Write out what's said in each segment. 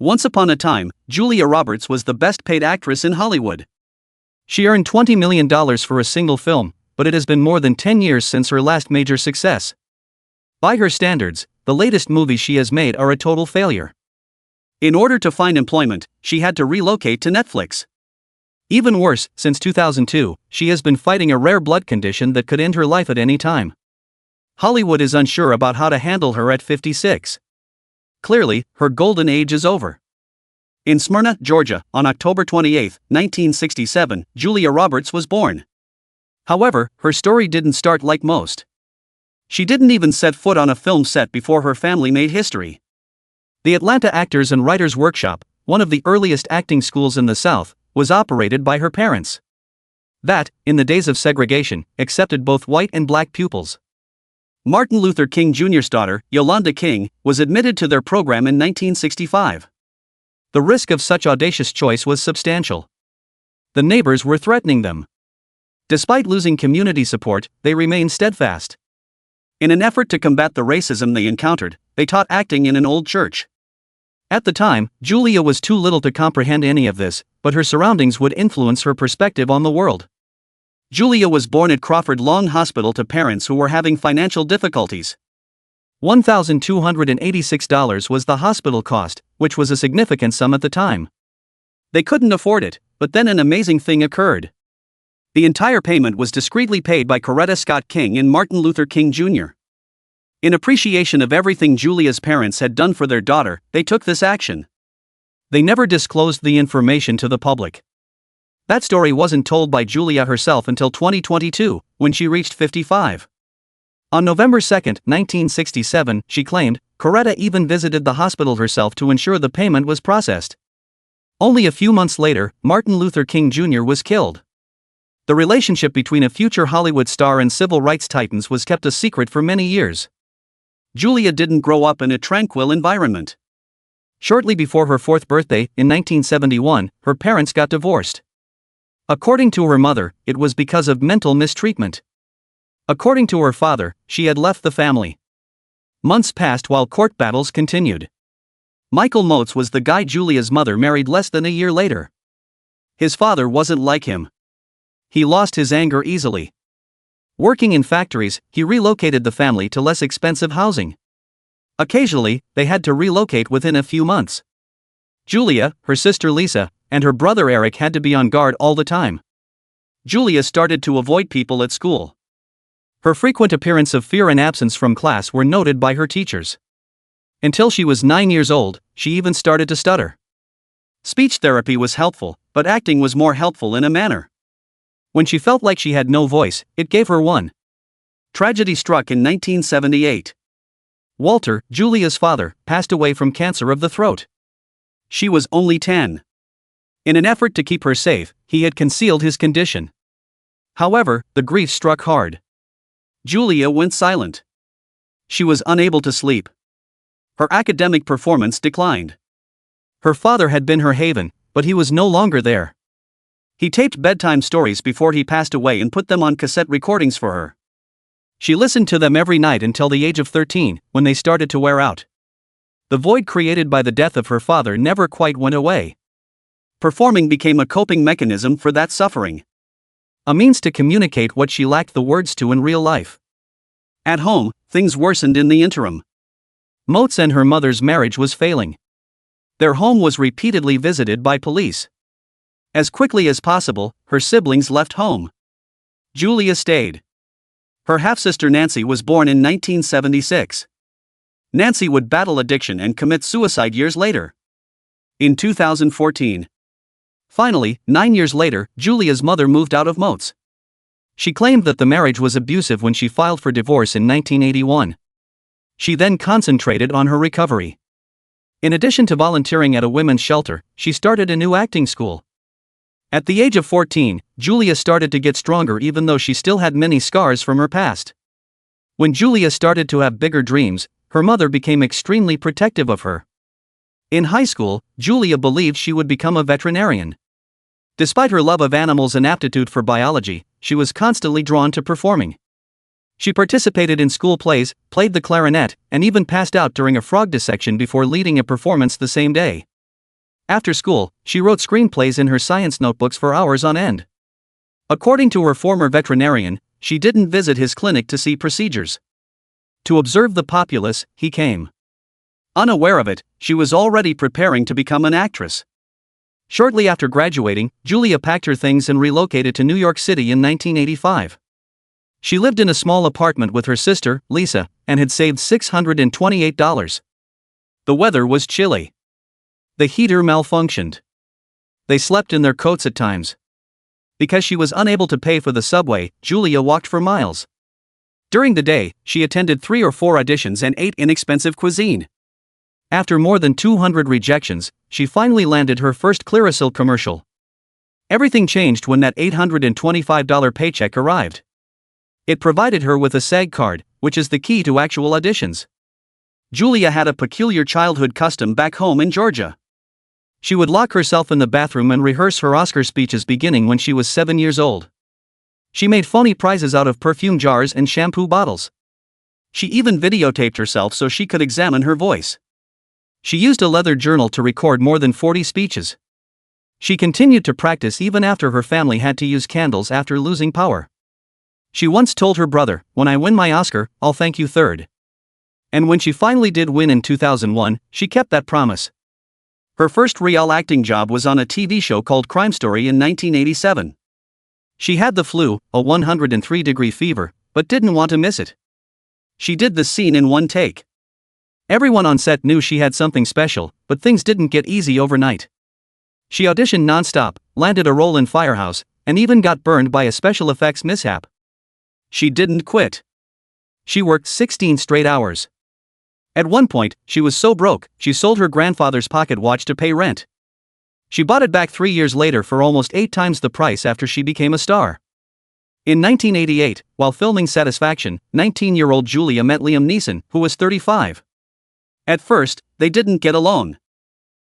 Once upon a time, Julia Roberts was the best-paid actress in Hollywood. She earned $20 million for a single film, but it has been more than 10 years since her last major success. By her standards, the latest movies she has made are a total failure. In order to find employment, she had to relocate to Netflix. Even worse, since 2002, she has been fighting a rare blood condition that could end her life at any time. Hollywood is unsure about how to handle her at 56. Clearly, her golden age is over. In Smyrna, Georgia, on October 28, 1967, Julia Roberts was born. However, her story didn't start like most. She didn't even set foot on a film set before her family made history. The Atlanta Actors and Writers Workshop, one of the earliest acting schools in the South, was operated by her parents. That, in the days of segregation, accepted both white and black pupils. Martin Luther King Jr.'s daughter, Yolanda King, was admitted to their program in 1965. The risk of such audacious choice was substantial. The neighbors were threatening them. Despite losing community support, they remained steadfast. In an effort to combat the racism they encountered, they taught acting in an old church. At the time, Julia was too little to comprehend any of this, but her surroundings would influence her perspective on the world. Julia was born at Crawford Long Hospital to parents who were having financial difficulties. $1,286 was the hospital cost, which was a significant sum at the time. They couldn't afford it, but then an amazing thing occurred. The entire payment was discreetly paid by Coretta Scott King and Martin Luther King Jr. In appreciation of everything Julia's parents had done for their daughter, they took this action. They never disclosed the information to the public. That story wasn't told by Julia herself until 2022, when she reached 55. On November 2, 1967, she claimed, Coretta even visited the hospital herself to ensure the payment was processed. Only a few months later, Martin Luther King Jr. was killed. The relationship between a future Hollywood star and civil rights titans was kept a secret for many years. Julia didn't grow up in a tranquil environment. Shortly before her 4th birthday, in 1971, her parents got divorced. According to her mother, it was because of mental mistreatment. According to her father, she had left the family. Months passed while court battles continued. Michael Moats was the guy Julia's mother married less than a year later. His father wasn't like him. He lost his anger easily. Working in factories, he relocated the family to less expensive housing. Occasionally, they had to relocate within a few months. Julia, her sister Lisa, and her brother Eric had to be on guard all the time. Julia started to avoid people at school. Her frequent appearance of fear and absence from class were noted by her teachers. Until she was 9 years old, she even started to stutter. Speech therapy was helpful, but acting was more helpful in a manner. When she felt like she had no voice, it gave her one. Tragedy struck in 1978. Walter, Julia's father, passed away from cancer of the throat. She was only 10. In an effort to keep her safe, he had concealed his condition. However, the grief struck hard. Julia went silent. She was unable to sleep. Her academic performance declined. Her father had been her haven, but he was no longer there. He taped bedtime stories before he passed away and put them on cassette recordings for her. She listened to them every night until the age of 13, when they started to wear out. The void created by the death of her father never quite went away. Performing became a coping mechanism for that suffering. A means to communicate what she lacked the words to in real life. At home, things worsened in the interim. Moats and her mother's marriage was failing. Their home was repeatedly visited by police. As quickly as possible, her siblings left home. Julia stayed. Her half-sister Nancy was born in 1976. Nancy would battle addiction and commit suicide years later. In 2014. Finally, 9 years later, Julia's mother moved out of Moats. She claimed that the marriage was abusive when she filed for divorce in 1981. She then concentrated on her recovery. In addition to volunteering at a women's shelter, she started a new acting school. At the age of 14, Julia started to get stronger even though she still had many scars from her past. When Julia started to have bigger dreams, her mother became extremely protective of her. In high school, Julia believed she would become a veterinarian. Despite her love of animals and aptitude for biology, she was constantly drawn to performing. She participated in school plays, played the clarinet, and even passed out during a frog dissection before leading a performance the same day. After school, she wrote screenplays in her science notebooks for hours on end. According to her former veterinarian, she didn't visit his clinic to see procedures. To observe the populace, he came. Unaware of it, she was already preparing to become an actress. Shortly after graduating, Julia packed her things and relocated to New York City in 1985. She lived in a small apartment with her sister, Lisa, and had saved $628. The weather was chilly. The heater malfunctioned. They slept in their coats at times. Because she was unable to pay for the subway, Julia walked for miles. During the day, she attended 3 or 4 auditions and ate inexpensive cuisine. After more than 200 rejections, she finally landed her first Clearasil commercial. Everything changed when that $825 paycheck arrived. It provided her with a SAG card, which is the key to actual auditions. Julia had a peculiar childhood custom back home in Georgia. She would lock herself in the bathroom and rehearse her Oscar speeches beginning when she was 7 years old. She made phony prizes out of perfume jars and shampoo bottles. She even videotaped herself so she could examine her voice. She used a leather journal to record more than 40 speeches. She continued to practice even after her family had to use candles after losing power. She once told her brother, "When I win my Oscar, I'll thank you third." And when she finally did win in 2001, she kept that promise. Her first real acting job was on a TV show called Crime Story in 1987. She had the flu, a 103-degree fever, but didn't want to miss it. She did the scene in one take. Everyone on set knew she had something special, but things didn't get easy overnight. She auditioned nonstop, landed a role in Firehouse, and even got burned by a special effects mishap. She didn't quit. She worked 16 straight hours. At one point, she was so broke, she sold her grandfather's pocket watch to pay rent. She bought it back 3 years later for almost 8 times the price after she became a star. In 1988, while filming Satisfaction, 19-year-old Julia met Liam Neeson, who was 35. At first, they didn't get along.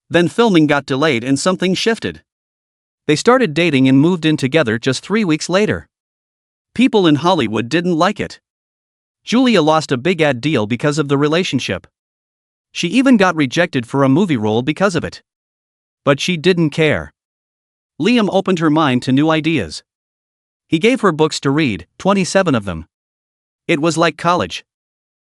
Then filming got delayed and something shifted. They started dating and moved in together just 3 weeks later. People in Hollywood didn't like it. Julia lost a big ad deal because of the relationship. She even got rejected for a movie role because of it. But she didn't care. Liam opened her mind to new ideas. He gave her books to read, 27 of them. It was like college.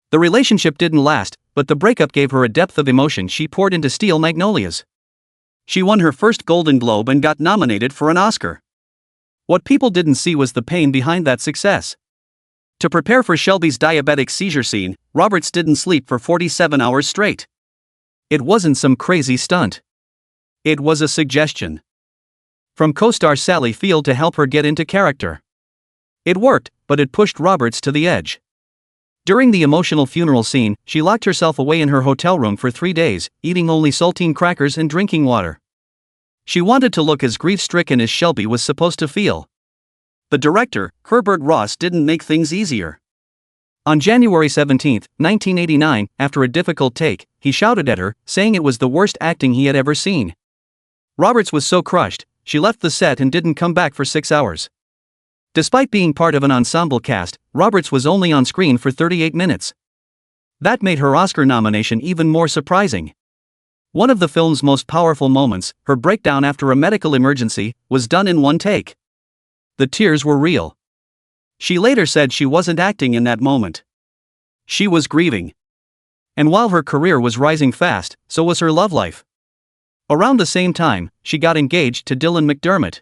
The relationship didn't last, but the breakup gave her a depth of emotion she poured into Steel Magnolias. She won her first Golden Globe and got nominated for an Oscar. What people didn't see was the pain behind that success. To prepare for Shelby's diabetic seizure scene, Roberts didn't sleep for 47 hours straight. It wasn't some crazy stunt. It was a suggestion from co-star Sally Field to help her get into character. It worked, but it pushed Roberts to the edge. During the emotional funeral scene, she locked herself away in her hotel room for 3 days, eating only saltine crackers and drinking water. She wanted to look as grief-stricken as Shelby was supposed to feel. The director, Herbert Ross, didn't make things easier. On January 17, 1989, after a difficult take, he shouted at her, saying it was the worst acting he had ever seen. Roberts was so crushed, she left the set and didn't come back for 6 hours. Despite being part of an ensemble cast, Roberts was only on screen for 38 minutes. That made her Oscar nomination even more surprising. One of the film's most powerful moments, her breakdown after a medical emergency, was done in one take. The tears were real. She later said she wasn't acting in that moment. She was grieving. And while her career was rising fast, so was her love life. Around the same time, she got engaged to Dylan McDermott.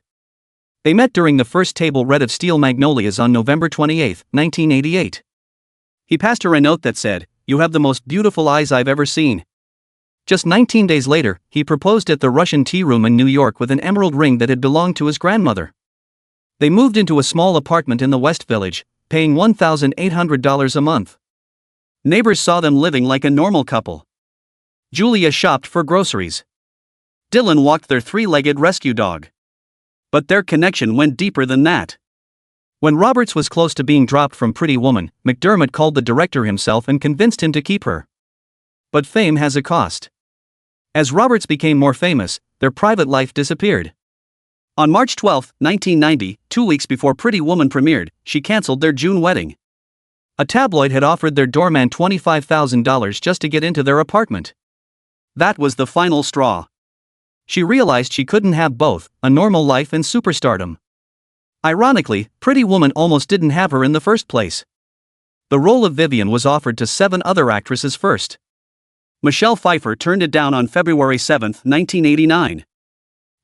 They met during the first table read of Steel Magnolias on November 28, 1988. He passed her a note that said, "You have the most beautiful eyes I've ever seen." Just 19 days later, he proposed at the Russian Tea Room in New York with an emerald ring that had belonged to his grandmother. They moved into a small apartment in the West Village, paying $1,800 a month. Neighbors saw them living like a normal couple. Julia shopped for groceries. Dylan walked their 3-legged rescue dog. But their connection went deeper than that. When Roberts was close to being dropped from Pretty Woman, McDermott called the director himself and convinced him to keep her. But fame has a cost. As Roberts became more famous, their private life disappeared. On March 12, 1990, 2 weeks before Pretty Woman premiered, she canceled their June wedding. A tabloid had offered their doorman $25,000 just to get into their apartment. That was the final straw. She realized she couldn't have both, a normal life and superstardom. Ironically, Pretty Woman almost didn't have her in the first place. The role of Vivian was offered to 7 other actresses first. Michelle Pfeiffer turned it down on February 7, 1989.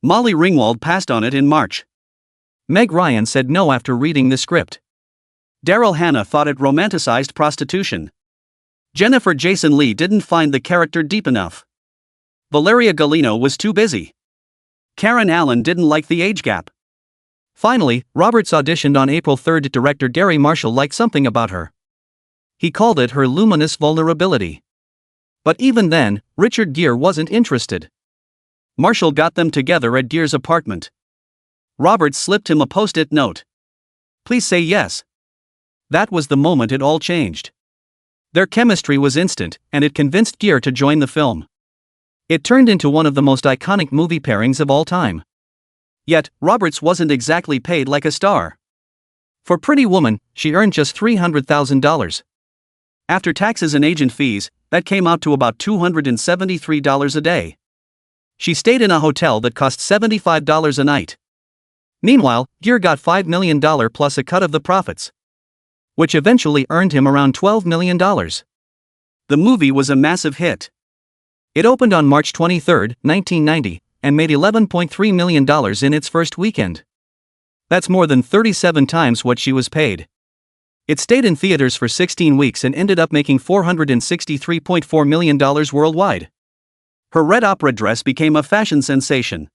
Molly Ringwald passed on it in March. Meg Ryan said no after reading the script. Daryl Hannah thought it romanticized prostitution. Jennifer Jason Leigh didn't find the character deep enough. Valeria Golino was too busy. Karen Allen didn't like the age gap. Finally, Roberts auditioned on April 3. Director Gary Marshall liked something about her. He called it her luminous vulnerability. But even then, Richard Gere wasn't interested. Marshall got them together at Gere's apartment. Roberts slipped him a post-it note. "Please say yes." That was the moment it all changed. Their chemistry was instant, and it convinced Gere to join the film. It turned into one of the most iconic movie pairings of all time. Yet, Roberts wasn't exactly paid like a star. For Pretty Woman, she earned just $300,000. After taxes and agent fees, that came out to about $273 a day. She stayed in a hotel that cost $75 a night. Meanwhile, Gere got $5 million plus a cut of the profits, which eventually earned him around $12 million. The movie was a massive hit. It opened on March 23, 1990, and made $11.3 million in its first weekend. That's more than 37 times what she was paid. It stayed in theaters for 16 weeks and ended up making $463.4 million worldwide. Her red opera dress became a fashion sensation,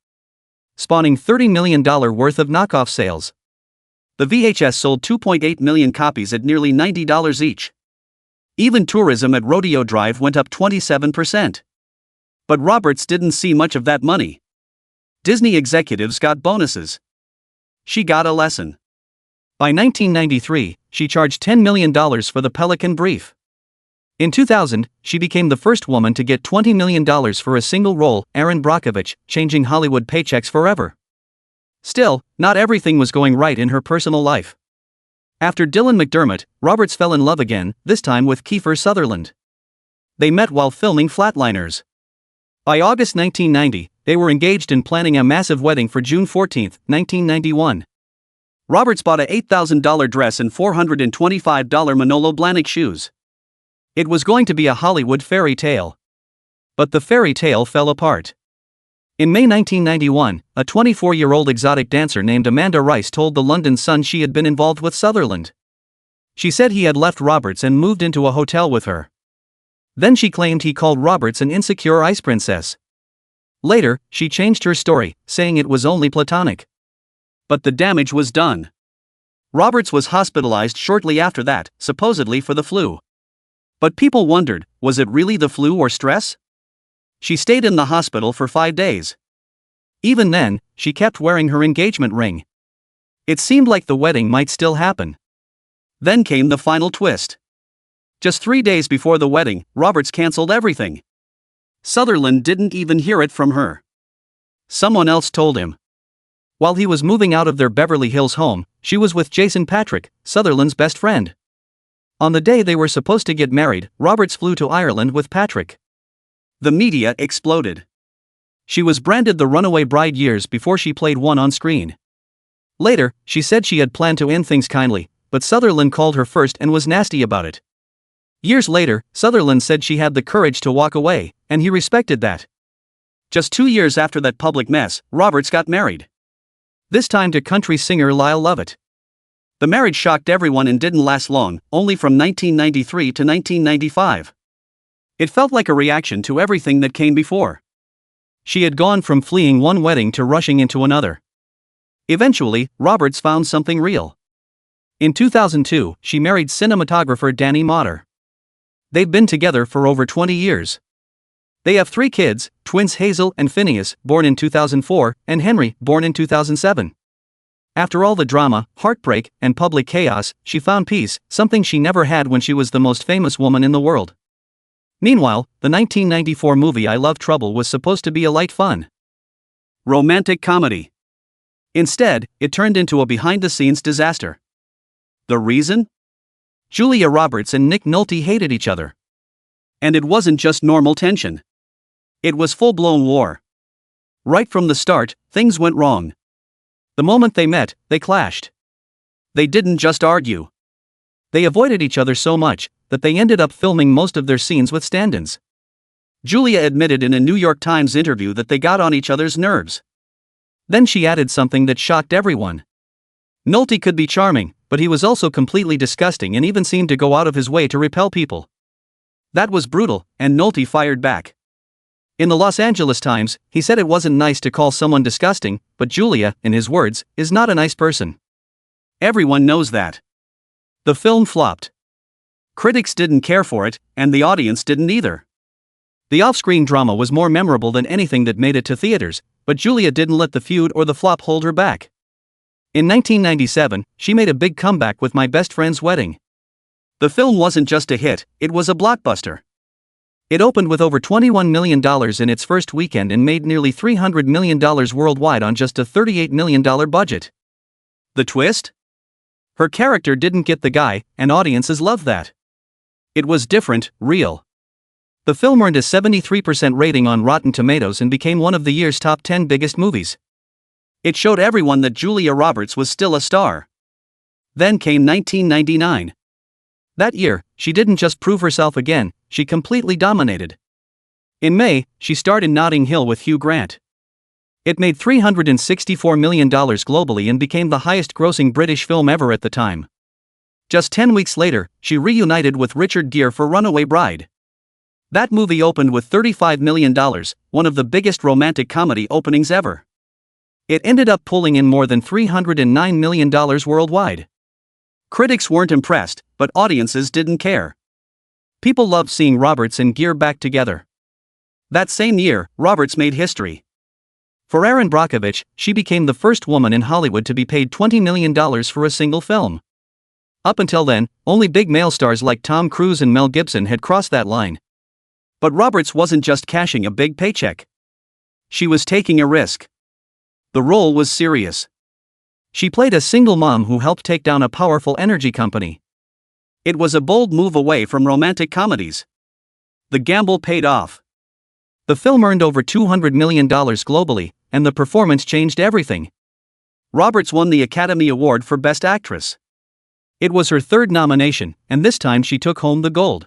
spawning $30 million worth of knockoff sales. The VHS sold 2.8 million copies at nearly $90 each. Even tourism at Rodeo Drive went up 27%. But Roberts didn't see much of that money. Disney executives got bonuses. She got a lesson. By 1993, she charged $10 million for the Pelican Brief. In 2000, she became the first woman to get $20 million for a single role, Erin Brockovich, changing Hollywood paychecks forever. Still, not everything was going right in her personal life. After Dylan McDermott, Roberts fell in love again, this time with Kiefer Sutherland. They met while filming Flatliners. By August 1990, they were engaged and planning a massive wedding for June 14, 1991. Roberts bought a $8,000 dress and $425 Manolo Blahnik shoes. It was going to be a Hollywood fairy tale. But the fairy tale fell apart. In May 1991, a 24-year-old exotic dancer named Amanda Rice told the London Sun she had been involved with Sutherland. She said he had left Roberts and moved into a hotel with her. Then she claimed he called Roberts an insecure ice princess. Later, she changed her story, saying it was only platonic. But the damage was done. Roberts was hospitalized shortly after that, supposedly for the flu. But people wondered, was it really the flu or stress? She stayed in the hospital for 5 days. Even then, she kept wearing her engagement ring. It seemed like the wedding might still happen. Then came the final twist. Just 3 days before the wedding, Roberts canceled everything. Sutherland didn't even hear it from her. Someone else told him. While he was moving out of their Beverly Hills home, she was with Jason Patrick, Sutherland's best friend. On the day they were supposed to get married, Roberts flew to Ireland with Patrick. The media exploded. She was branded the runaway bride years before she played one on screen. Later, she said she had planned to end things kindly, but Sutherland called her first and was nasty about it. Years later, Sutherland said she had the courage to walk away, and he respected that. Just 2 years after that public mess, Roberts got married. This time to country singer Lyle Lovett. The marriage shocked everyone and didn't last long, only from 1993 to 1995. It felt like a reaction to everything that came before. She had gone from fleeing one wedding to rushing into another. Eventually, Roberts found something real. In 2002, she married cinematographer Danny Motter. They've been together for over 20 years. They have 3 kids, twins Hazel and Phineas, born in 2004, and Henry, born in 2007. After all the drama, heartbreak, and public chaos, she found peace, something she never had when she was the most famous woman in the world. Meanwhile, the 1994 movie I Love Trouble was supposed to be a light fun romantic comedy. Instead, it turned into a behind-the-scenes disaster. The reason? Julia Roberts and Nick Nolte hated each other. And it wasn't just normal tension. It was full-blown war. Right from the start, things went wrong. The moment they met, they clashed. They didn't just argue. They avoided each other so much that they ended up filming most of their scenes with stand-ins. Julia admitted in a New York Times interview that they got on each other's nerves. Then she added something that shocked everyone. Nolte could be charming, but he was also completely disgusting and even seemed to go out of his way to repel people. That was brutal, and Nolte fired back. In the Los Angeles Times, he said it wasn't nice to call someone disgusting, but Julia, in his words, is not a nice person. Everyone knows that. The film flopped. Critics didn't care for it, and the audience didn't either. The off-screen drama was more memorable than anything that made it to theaters, but Julia didn't let the feud or the flop hold her back. In 1997, she made a big comeback with My Best Friend's Wedding. The film wasn't just a hit, it was a blockbuster. It opened with over $21 million in its first weekend and made nearly $300 million worldwide on just a $38 million budget. The twist? Her character didn't get the guy, and audiences loved that. It was different, real. The film earned a 73% rating on Rotten Tomatoes and became one of the year's top 10 biggest movies. It showed everyone that Julia Roberts was still a star. Then came 1999. That year, she didn't just prove herself again, she completely dominated. In May, she starred in Notting Hill with Hugh Grant. It made $364 million globally and became the highest-grossing British film ever at the time. Just 10 weeks later, she reunited with Richard Gere for Runaway Bride. That movie opened with $35 million, one of the biggest romantic comedy openings ever. It ended up pulling in more than $309 million worldwide. Critics weren't impressed, but audiences didn't care. People loved seeing Roberts and Gere back together. That same year, Roberts made history. For Erin Brockovich, she became the first woman in Hollywood to be paid $20 million for a single film. Up until then, only big male stars like Tom Cruise and Mel Gibson had crossed that line. But Roberts wasn't just cashing a big paycheck. She was taking a risk. The role was serious. She played a single mom who helped take down a powerful energy company. It was a bold move away from romantic comedies. The gamble paid off. The film earned over $200 million globally, and the performance changed everything. Roberts won the Academy Award for Best Actress. It was her third nomination, and this time she took home the gold.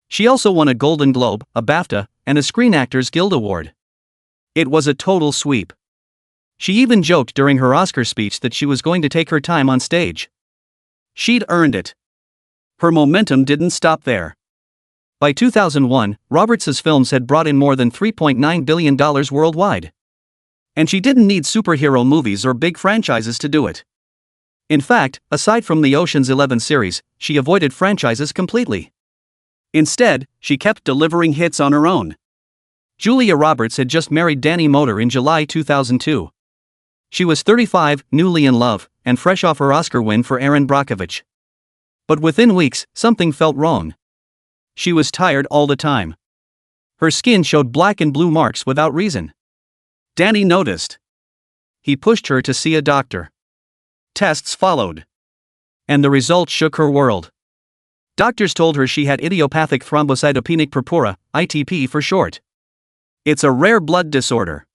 She also won a Golden Globe, a BAFTA, and a Screen Actors Guild Award. It was a total sweep. She even joked during her Oscar speech that she was going to take her time on stage. She'd earned it. Her momentum didn't stop there. By 2001, Roberts's films had brought in more than $3.9 billion worldwide. And she didn't need superhero movies or big franchises to do it. In fact, aside from the Ocean's 11 series, she avoided franchises completely. Instead, she kept delivering hits on her own. Julia Roberts had just married Danny Moder in July 2002. She was 35, newly in love, and fresh off her Oscar win for Erin Brockovich. But within weeks, something felt wrong. She was tired all the time. Her skin showed black and blue marks without reason. Danny noticed. He pushed her to see a doctor. Tests followed. And the results shook her world. Doctors told her she had idiopathic thrombocytopenic purpura, ITP for short. It's a rare blood disorder.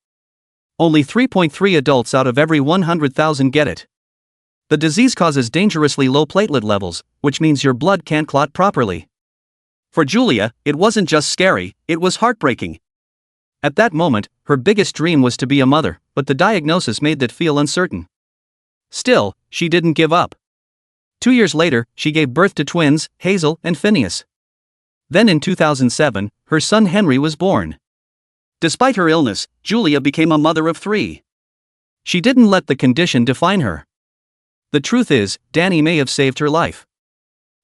Only 3.3 adults out of every 100,000 get it. The disease causes dangerously low platelet levels, which means your blood can't clot properly. For Julia, it wasn't just scary, it was heartbreaking. At that moment, her biggest dream was to be a mother, but the diagnosis made that feel uncertain. Still, she didn't give up. 2 years later, she gave birth to twins, Hazel and Phineas. Then in 2007, her son Henry was born. Despite her illness, Julia became a mother of 3. She didn't let the condition define her. The truth is, Danny may have saved her life.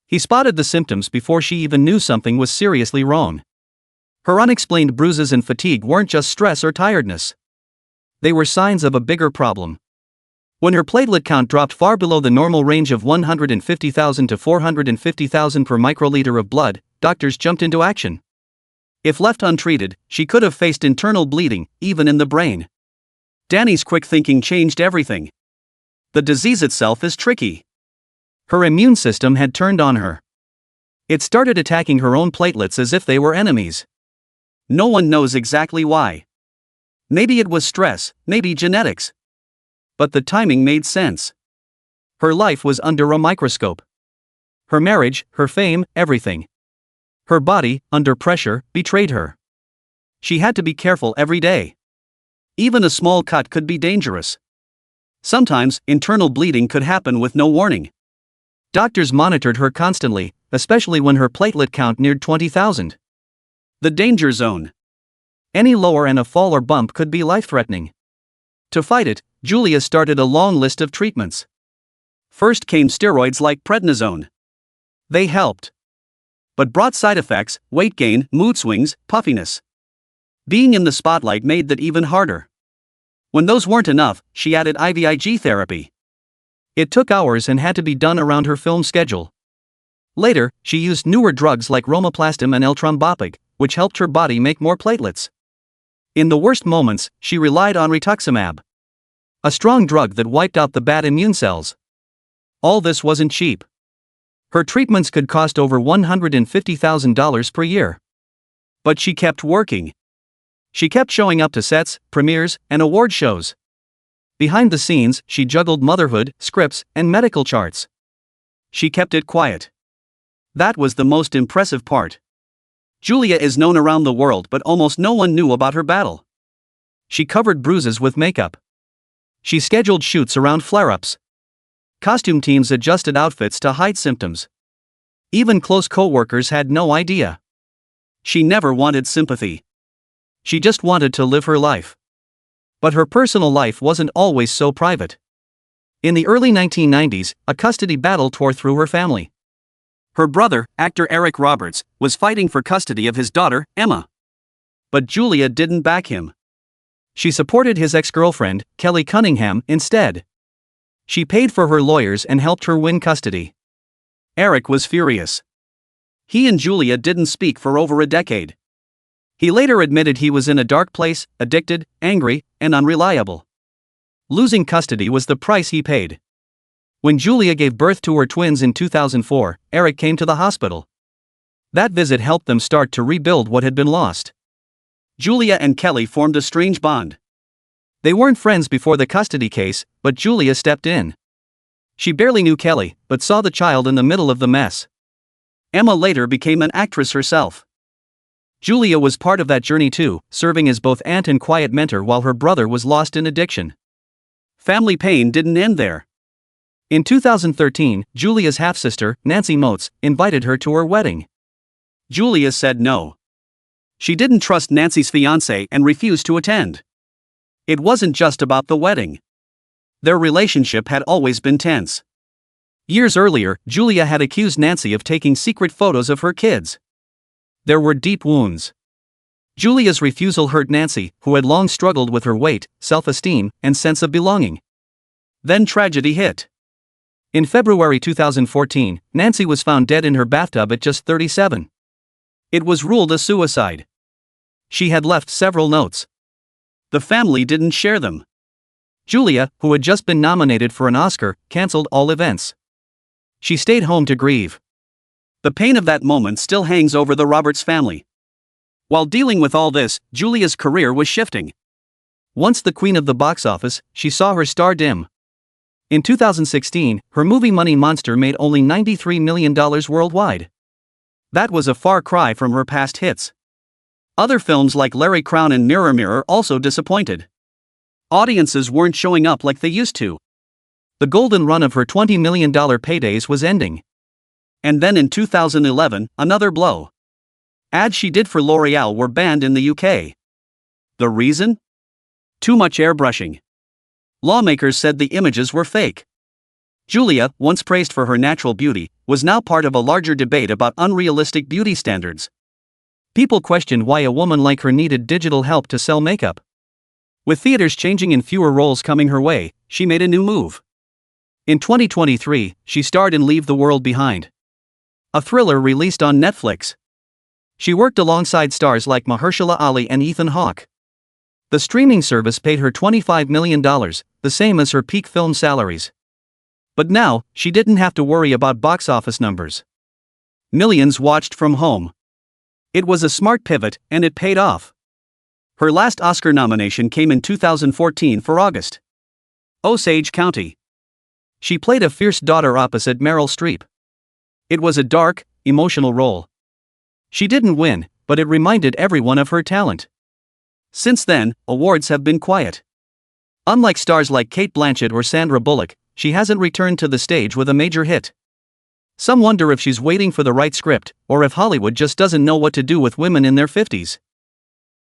He spotted the symptoms before she even knew something was seriously wrong. Her unexplained bruises and fatigue weren't just stress or tiredness. They were signs of a bigger problem. When her platelet count dropped far below the normal range of 150,000 to 450,000 per microliter of blood, doctors jumped into action. If left untreated, she could have faced internal bleeding, even in the brain. Danny's quick thinking changed everything. The disease itself is tricky. Her immune system had turned on her. It started attacking her own platelets as if they were enemies. No one knows exactly why. Maybe it was stress, maybe genetics. But the timing made sense. Her life was under a microscope. Her marriage, her fame, everything. Her body, under pressure, betrayed her. She had to be careful every day. Even a small cut could be dangerous. Sometimes, internal bleeding could happen with no warning. Doctors monitored her constantly, especially when her platelet count neared 20,000. The danger zone. Any lower and a fall or bump could be life-threatening. To fight it, Julia started a long list of treatments. First came steroids like prednisone. They helped. But brought side effects, weight gain, mood swings, puffiness. Being in the spotlight made that even harder. When those weren't enough, she added IVIG therapy. It took hours and had to be done around her film schedule. Later, she used newer drugs like romoplastim and L-trombopic, which helped her body make more platelets. In the worst moments, she relied on rituximab, a strong drug that wiped out the bad immune cells. All this wasn't cheap. Her treatments could cost over $150,000 per year. But she kept working. She kept showing up to sets, premieres, and award shows. Behind the scenes, she juggled motherhood, scripts, and medical charts. She kept it quiet. That was the most impressive part. Julia is known around the world, but almost no one knew about her battle. She covered bruises with makeup. She scheduled shoots around flare-ups. Costume teams adjusted outfits to hide symptoms. Even close co-workers had no idea. She never wanted sympathy. She just wanted to live her life. But her personal life wasn't always so private. In the early 1990s, a custody battle tore through her family. Her brother, actor Eric Roberts, was fighting for custody of his daughter, Emma. But Julia didn't back him. She supported his ex-girlfriend, Kelly Cunningham, instead. She paid for her lawyers and helped her win custody. Eric was furious. He and Julia didn't speak for over a decade. He later admitted he was in a dark place, addicted, angry, and unreliable. Losing custody was the price he paid. When Julia gave birth to her twins in 2004, Eric came to the hospital. That visit helped them start to rebuild what had been lost. Julia and Kelly formed a strange bond. They weren't friends before the custody case, but Julia stepped in. She barely knew Kelly, but saw the child in the middle of the mess. Emma later became an actress herself. Julia was part of that journey too, serving as both aunt and quiet mentor while her brother was lost in addiction. Family pain didn't end there. In 2013, Julia's half-sister, Nancy Moats, invited her to her wedding. Julia said no. She didn't trust Nancy's fiancé and refused to attend. It wasn't just about the wedding. Their relationship had always been tense. Years earlier, Julia had accused Nancy of taking secret photos of her kids. There were deep wounds. Julia's refusal hurt Nancy, who had long struggled with her weight, self-esteem, and sense of belonging. Then tragedy hit. In February 2014, Nancy was found dead in her bathtub at just 37. It was ruled a suicide. She had left several notes. The family didn't share them. Julia, who had just been nominated for an Oscar, canceled all events. She stayed home to grieve. The pain of that moment still hangs over the Roberts family. While dealing with all this, Julia's career was shifting. Once the queen of the box office, she saw her star dim. In 2016, her movie Money Monster made only $93 million worldwide. That was a far cry from her past hits. Other films like Larry Crown and Mirror Mirror also disappointed. Audiences weren't showing up like they used to. The golden run of her $20 million paydays was ending. And then in 2011, another blow. Ads she did for L'Oreal were banned in the UK. The reason? Too much airbrushing. Lawmakers said the images were fake. Julia, once praised for her natural beauty, was now part of a larger debate about unrealistic beauty standards. People questioned why a woman like her needed digital help to sell makeup. With theaters changing and fewer roles coming her way, she made a new move. In 2023, she starred in Leave the World Behind, a thriller released on Netflix. She worked alongside stars like Mahershala Ali and Ethan Hawke. The streaming service paid her $25 million, the same as her peak film salaries. But now, she didn't have to worry about box office numbers. Millions watched from home. It was a smart pivot, and it paid off. Her last Oscar nomination came in 2014 for August. Osage County. She played a fierce daughter opposite Meryl Streep. It was a dark, emotional role. She didn't win, but it reminded everyone of her talent. Since then, awards have been quiet. Unlike stars like Cate Blanchett or Sandra Bullock, she hasn't returned to the stage with a major hit. Some wonder if she's waiting for the right script, or if Hollywood just doesn't know what to do with women in their 50s.